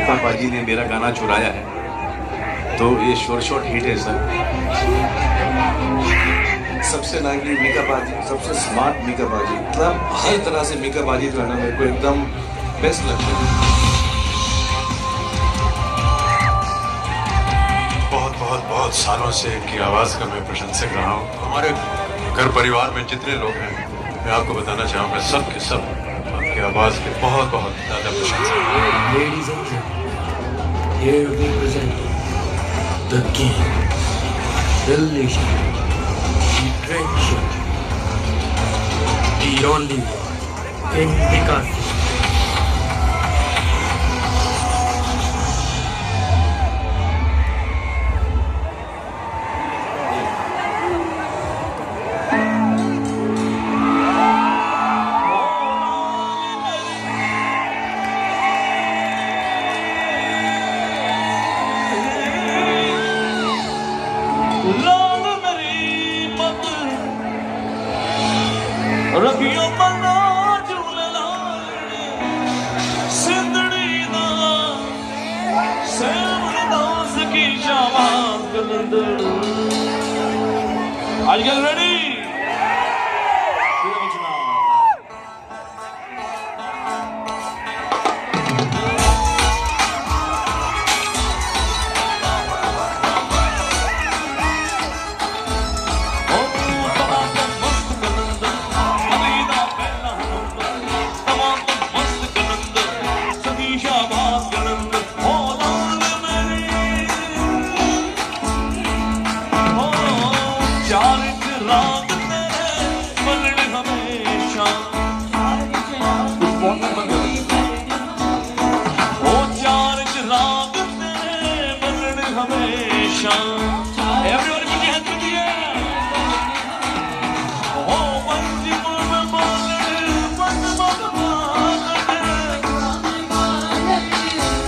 पापा जी ने मेरा गाना चुराया है, तो ये शॉर्ट हिट है सर। सबसे नागी मीका बाजी, सबसे स्मार्ट मीका बाजी, मतलब हर तरह से मीका बाजी जो है ना मेरे को एकदम बेस्ट लगता है। बहुत सालों से इनकी आवाज़ का मैं प्रशंसक रहा हूँ। हमारे घर परिवार में जितने लोग हैं, मैं आपको बताना चाहूँगा सब के सब आपकी आवाज़ के बहुत ज़्यादा प्रशंसक हैं। Ladies and gentlemen, here we present the king, the legend, the treasure, the only one, King Picasso. रखियो मना झूलेलाल सिंधड़ी दा सेवदास की शाबाश कलंदर। Are you guys ready? Everybody put your hands in the air. Oh, Vanji Mama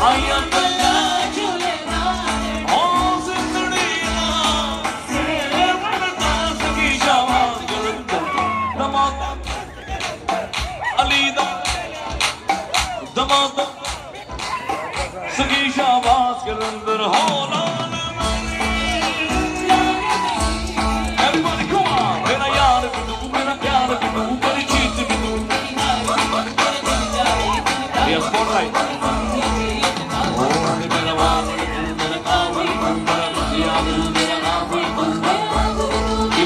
I am the oh, Sindhudina Sevdaas ki shabash Damada Alida Damada Saki shabash Kalandar Hola. Spotlight.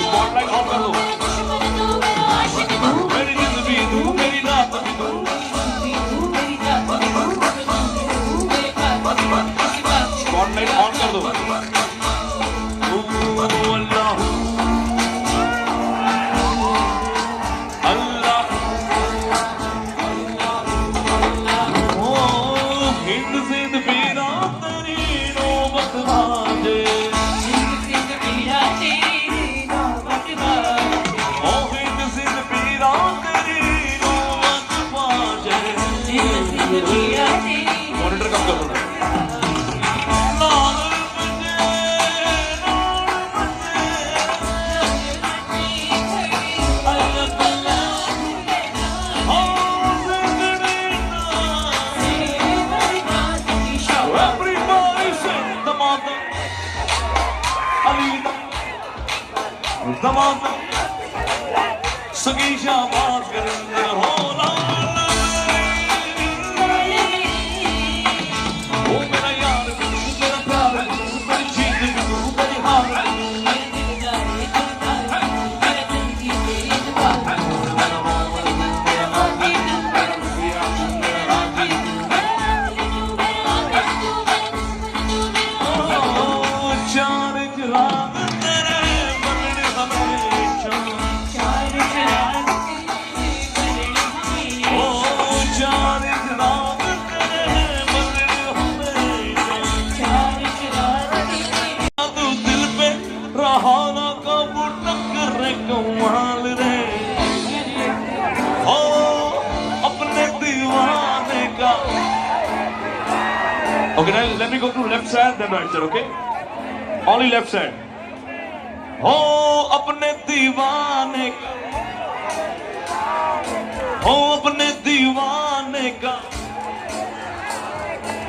Spotlight on करो. मेरी जिंदगी तू, मेरी रात भी तू. Spotlight on कर दो. मॉनिटर कम कर दो ना। Everybody sing the mother, Alida, the mother, Sagi Shabazz Garinde Hola. Okay, now let me go to left side, then right side, okay? Only left side. हो अपने दीवाने का, हो अपने दीवाने का,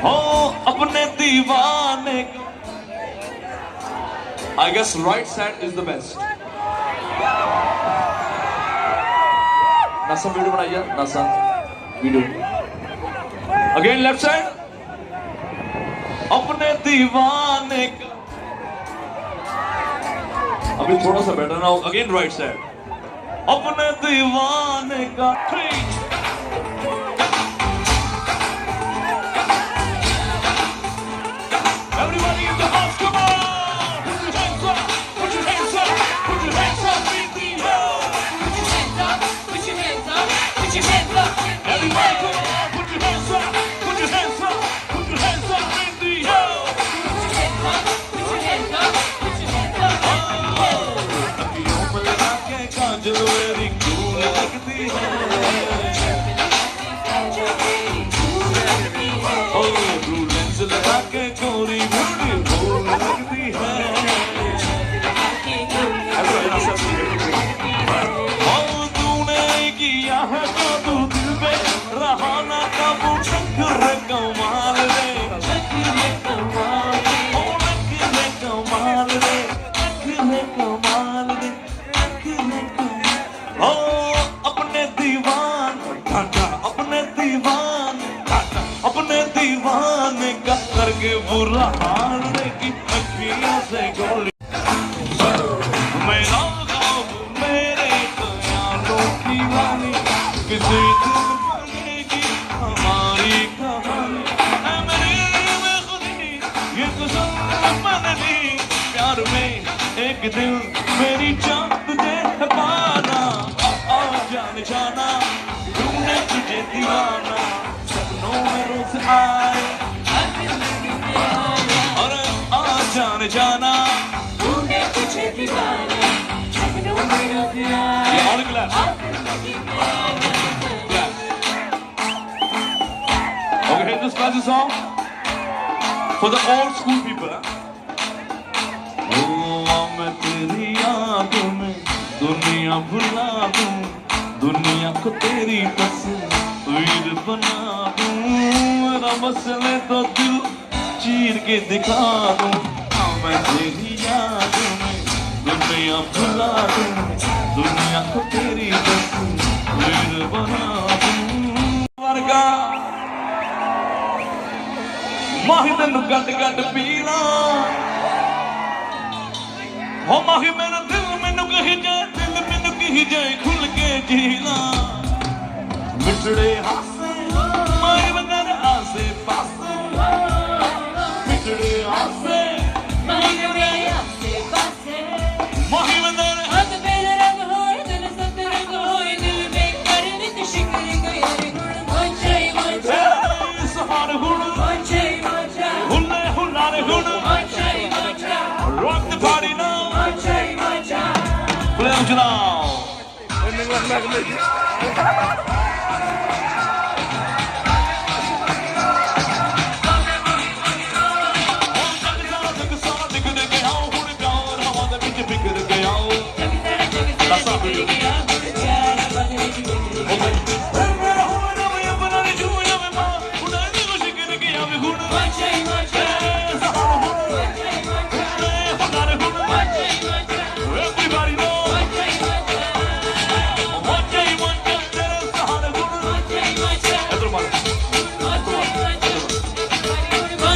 हो अपने दीवाने I guess right side is the best. Nasa video बनाइए Nasa video. Again left side. अपने दीवाने का. अभी थोड़ा सा better now. Again right side. अपने दीवाने का. 3. Everybody in the house, come on! Put your hands up! Put your hands up! Put your hands up in the air! Put your hands up, put your hands up, put your hands up. Everybody come on! Put your hands up! Put your hands up! Put your hands up in the air! Put your hands up, put your hands up. अखियों में लगा के काजल मेरी cool लगती है ओ blue lens लगा के गोरी ब्यूटीफुल लगती है ओ तूने किया है तो तू दिल पे रहा ना काबू शक्कर कमाल रे शक्कर कमाल ओ नखरे कमाल रे नखरे कमाल रे नखरे कमाल ओ अपने दीवान ढांढा अपने दीवान ढांढा अपने दीवाने का करके बुरा हाल रे की अखियों से गोली मेरा गाँव मेरे ख्यालों की वाली किसी दिन बनेगी हमारी कहानी ऐ मेरी में खुदी ये कसम मन ली प्यार में एक दिल मेरी जान तुझे है पाना आ जान जाना तूने तुझे दीवाना सपनों में रोज आए अरे आ जान जाना तूने तुझे दीवाना सपनों में रोज आए Yeah, all in class. Okay, here's this classic song for the old school people. मैं तेरी यादों में दुनिया भुला दूं, दुनिया को तेरी तस्वीर बना दूं, मेरा मसले तो दिल चीर के दिखा दूं, मैं तेरी यादों में दुनिया भुला दूं, दुनिया को तेरी तस्वीर बना दूं वर्गा माही तेनू गट गट पीना हो माही मेरा दिल मैनू कही जाए दिल मैनू कही जाए खुल के जीना मिठड़े हासे माही बदर आसे पासे मिठड़े हासे माही मेरे आसे पासे माही बदर हाथ मेरे रंग होए दिल सब रंग होए दिल में कर नित शिकर गए गुण मंचाई मंचा सहार हुण मंचाई मंचा हुल्ले हुल्लारे हुण मंचाई मंचा rock the party now मंचाई मंचा play it now Everybody know one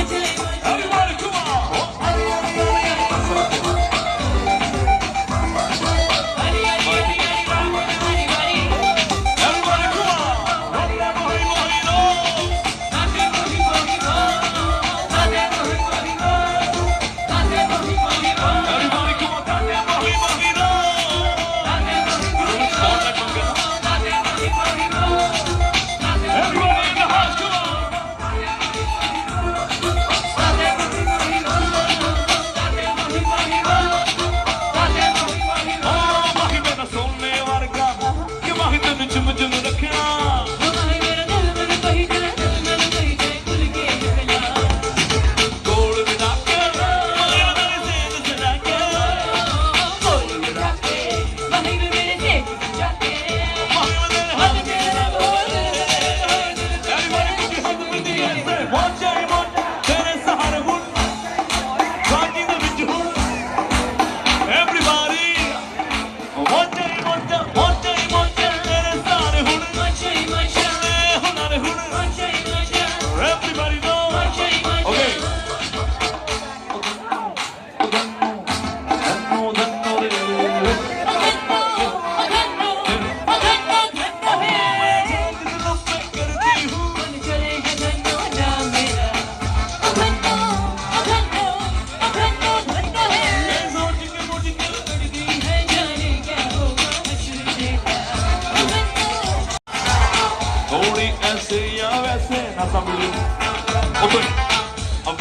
day everybody come on everybody come One day,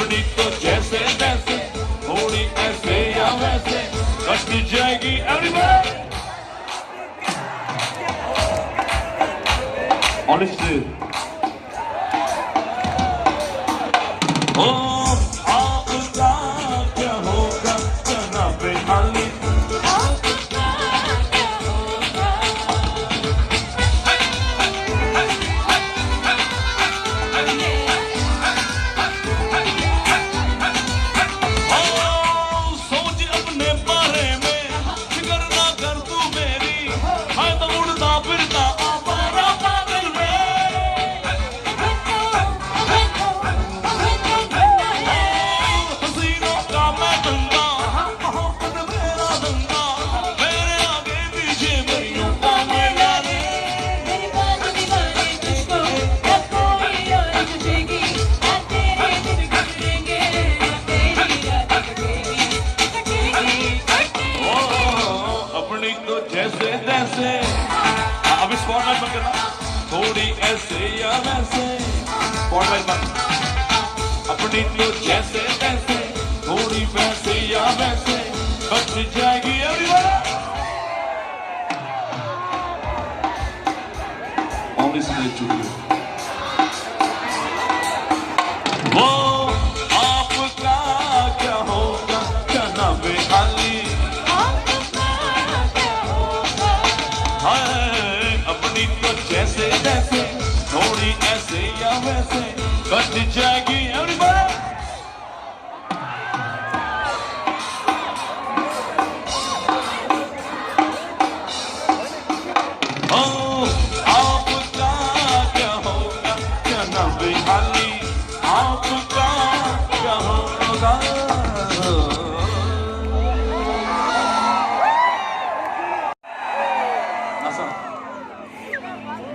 अपनी तो जैसे तैसे थोड़ी ऐसे या वैसे कट जाएगी एवरीबॉडी Honestly. ओ आपका क्या होगा जनाब अली सोच अपने बारे में फिक्र ना कर तू मेरी मैं तो उड़ता फिरता आवारा पागल हसीनों का मैं दंगा मोहब्बत मेरा दंगा मेरे आगे पीछे मेरियों का मेला रे मेरी बात दीवानी तुझको अब कोई और तुझेगी ना तेरे दिन गुजरेंगे ना तेरी रात कटेगी अपनी तो जैसे तैसे अब स्पॉटलाइट बंद करना थोड़ी ऐसे या वैसे स्पॉटलाइट बंद अपनी तो जैसे तैसे थोड़ी वैसे या वैसे बच जाएगी एवरीबॉडी ऑनेस्टली टू यू वो आपका क्या होगा जनाब अली हाय अपनी तो जैसे तैसे थोड़ी ऐसे या वैसे बच जाएगी एवरीबॉडी ओ आपका क्या होगा जनाब अली आपका क्या होगा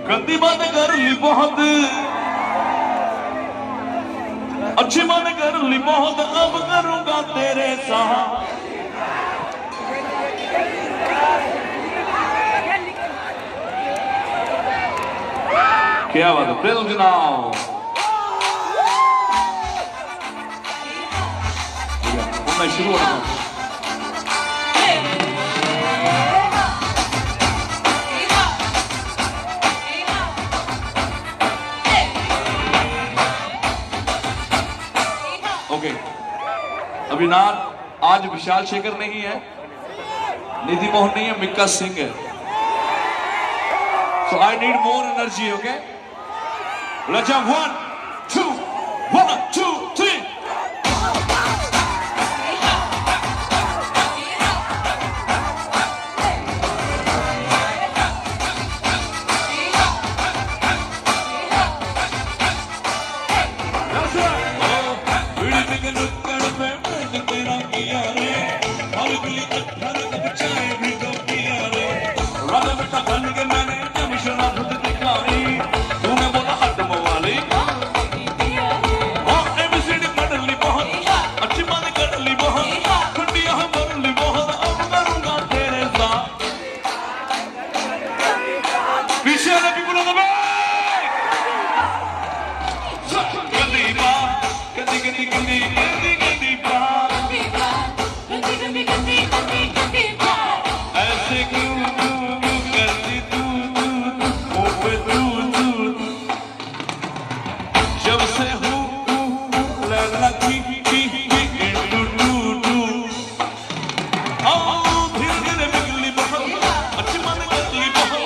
गंदी बातें कर ली बहुत अच्छी बातें कर ली बहुत अब करूंगा तेरे साथ क्या बात है प्रेम सुनाओ मैं शुरू होता हूँ ओके अभी नार आज विशाल शेखर नहीं है निधि मोहन नहीं है मिक्का सिंह है so I need more energy okay let's jump 1 2 3 तूने बोला हट मवाली अच्छी बात कर ली बहुत ठंडिया भर ली बहुत अब करूंगा तेरे साथ पीछे वाले people on the back गंदी बात गंदी गंदी गंदी गंदी गंदी बात ऐसे क्यों करती तू मुँह पे तू जब से हूँ लगी धीरे धीरे बिगली बहुत अच्छी मन गली बहुत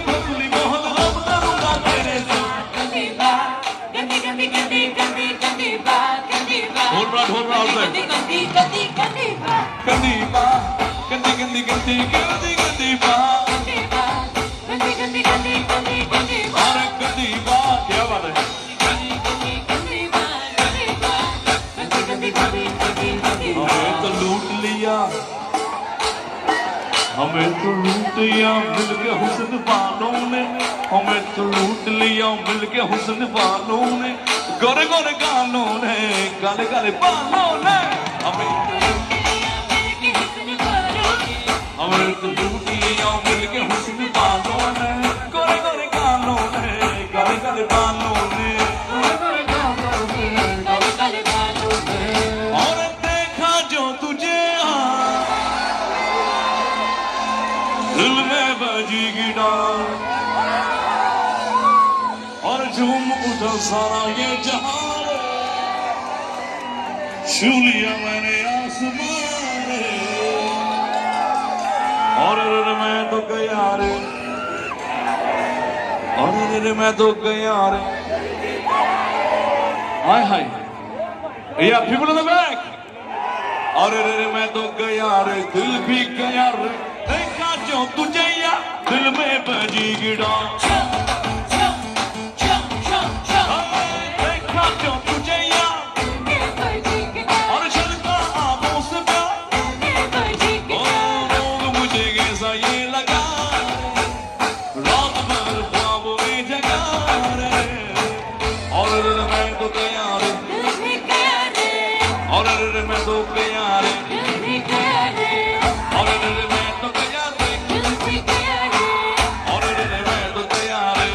भगली बहुत अब करूंगा तेरे साथ ढोल रहा गंदी बात गंदी गंदी गंदी गंदी गंदी बात अरे गंदी बात क्या बात है हमें तो लूट लिया हमें तो लूट लिया मिल के हुस्न वालों ने हमें तो लूट लिया मिल के हुस्न वालों ने गोरे गोरे गालों ने काले काले बालों ने हमें तो लूट लिया मिल के हुस्न वालों ने गोरे गोरे गालों ने काले काले बालों ने सारा ये जहान छू लिया मैंने आसमान और मैं तो गया रे और मैं तो गया रे हाय हाय या पीपल इन द बैक और मैं तो गया रे दिल भी गया रे देखा जो तुझे या दिल में बजी गिरा देखा जो तुझे या और चलता आंखों से प्यार लोग मुझे कैसा ये लगा रात भर ख्वाब में जगा रे और मैं तो गया रे और मैं तो गया रे और मैं तो गया रे और मैं तो गया रे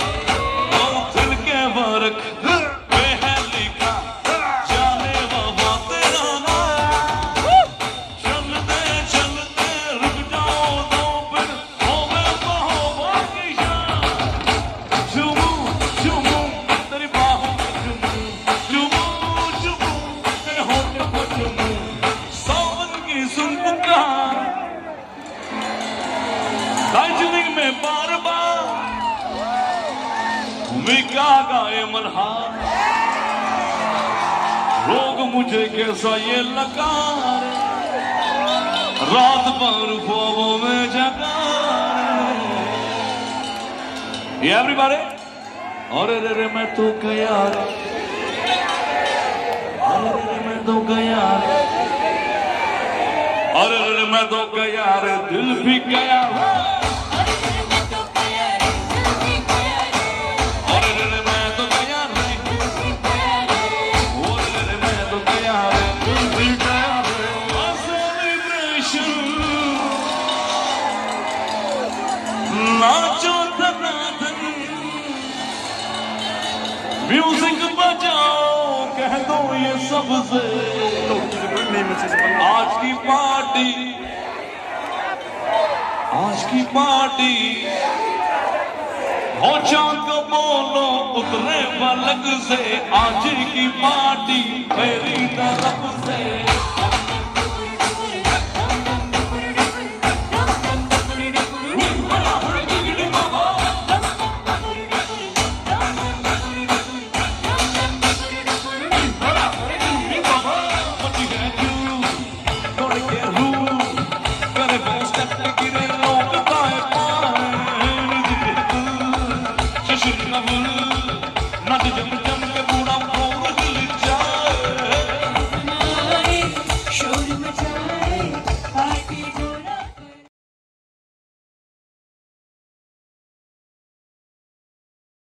दिल के वर्क पे है लिखा जाने वफा तेरा नाम चलते चलते रुक जाओ तो फिर होवे मोहब्बत की शाम चुमू चुमू तेरी बाहों में चुमू चुमू चुमू तेरे होठों को चुमू सावन की सुन पुकार दार्जिलिंग में बार बार मिका गाए मल्हार लोग मुझे कैसा ये लगा रात भर ख्वाबों में जगा ये एवरीबॉडी और रे मैं तो गया रे और मैं तो गया रे और मैं तो गया रे दिल भी गया रे और मैं तो गया रे और मैं तो गया रे दिल भी गया रे सेलिब्रेशन नाचो धनाधन म्यूजिक बजाओ कह दो ये सबसे आज की पार्टी हो चांद को बोलो उतरे पलक से आज की पार्टी मेरी तरफ से